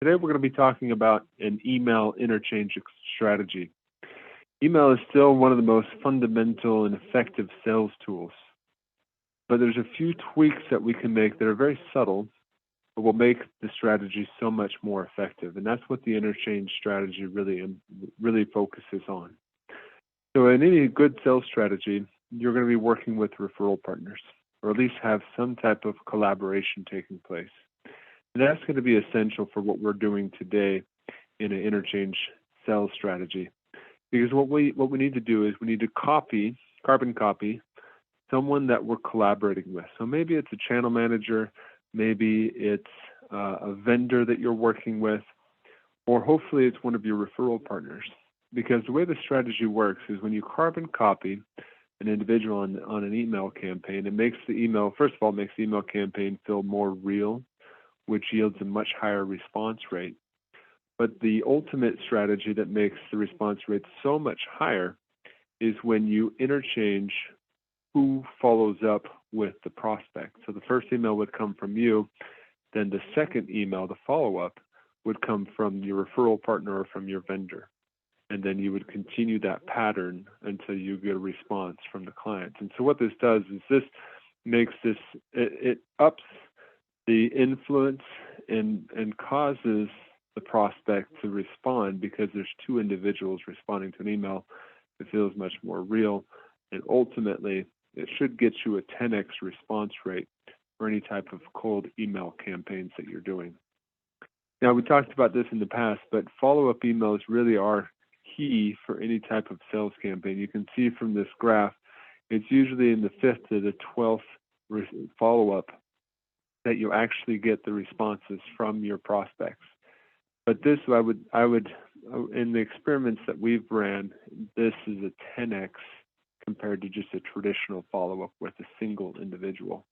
Today we're going to be talking about an email interchange strategy. Email is still one of the most fundamental and effective sales tools, but there's a few tweaks that we can make that are very subtle, but will make the strategy so much more effective. And that's what the interchange strategy really focuses on. So in any good sales strategy, you're going to be working with referral partners, or at least have some type of collaboration taking place. And that's going to be essential for what we're doing today in an interchange sales strategy. Because what we need to do is we need to carbon copy someone that we're collaborating with. So maybe it's a channel manager, maybe it's a vendor that you're working with, or hopefully it's one of your referral partners. Because the way the strategy works is when you carbon copy an individual on an email campaign, it makes the email, first of all, makes the email campaign feel more real, which yields a much higher response rate. But the ultimate strategy that makes the response rate so much higher is when you interchange who follows up with the prospect. So the first email would come from you, then the second email, the follow-up, would come from your referral partner or from your vendor. And then you would continue that pattern until you get a response from the client. And so what this does is this makes this, it ups the influence and causes the prospect to respond because there's two individuals responding to an email. It feels much more real, and ultimately it should get you a 10x response rate for any type of cold email campaigns that you're doing. Now, we talked about this in the past, but follow-up emails really are key for any type of sales campaign. You can see from this graph, it's usually in the 5th to the 12th follow-up that you actually get the responses from your prospects. But this, I would, in the experiments that we've ran, this is a 10x compared to just a traditional follow-up with a single individual.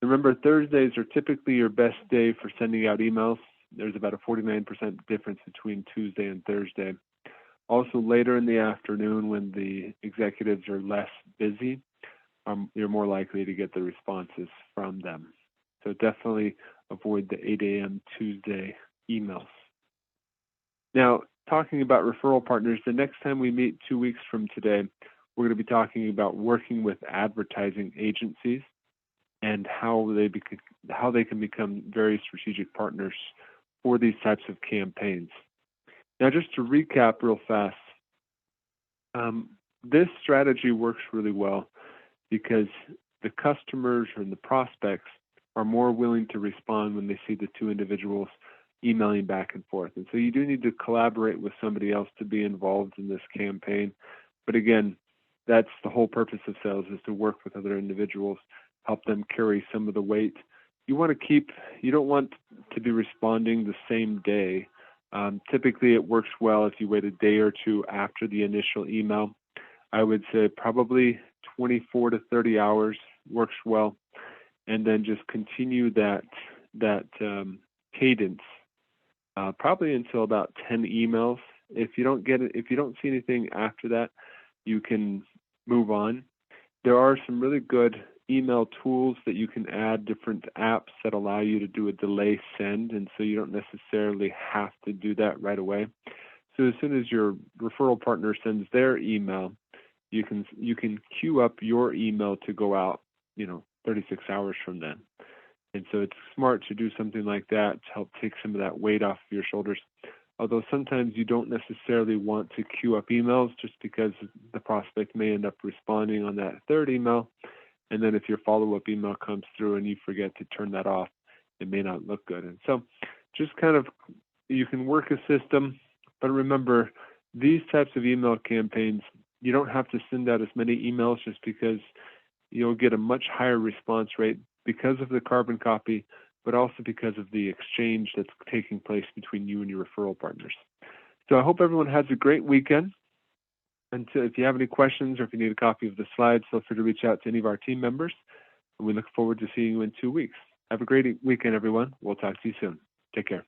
Remember, Thursdays are typically your best day for sending out emails. There's about a 49% difference between Tuesday and Thursday. Also, later in the afternoon, when the executives are less busy, you're more likely to get the responses from them. So definitely avoid the 8 a.m. Tuesday emails. Now, talking about referral partners, the next time we meet 2 weeks from today, we're going to be talking about working with advertising agencies and how they can become very strategic partners for these types of campaigns. Now, just to recap real fast, this strategy works really well because the customers and the prospects are more willing to respond when they see the two individuals emailing back and forth. And so you do need to collaborate with somebody else to be involved in this campaign. But again, that's the whole purpose of sales, is to work with other individuals, help them carry some of the weight. You don't want to be responding the same day. Typically, it works well if you wait a day or two after the initial email. I would say probably 24 to 30 hours works well, and then just continue that cadence probably until about 10 emails. If you don't see anything after that, you can move on. There are some really good email tools that you can add, different apps that allow you to do a delay send, and so you don't necessarily have to do that right away. So as soon as your referral partner sends their email, you can queue up your email to go out, 36 hours from then. And so it's smart to do something like that to help take some of that weight off of your shoulders. Although sometimes you don't necessarily want to queue up emails just because the prospect may end up responding on that third email. And then if your follow-up email comes through and you forget to turn that off, it may not look good. And so just you can work a system, but remember, these types of email campaigns, you don't have to send out as many emails just because you'll get a much higher response rate because of the carbon copy, but also because of the exchange that's taking place between you and your referral partners. So I hope everyone has a great weekend. And if you have any questions or if you need a copy of the slides, feel free to reach out to any of our team members. And we look forward to seeing you in 2 weeks. Have a great weekend, everyone. We'll talk to you soon. Take care.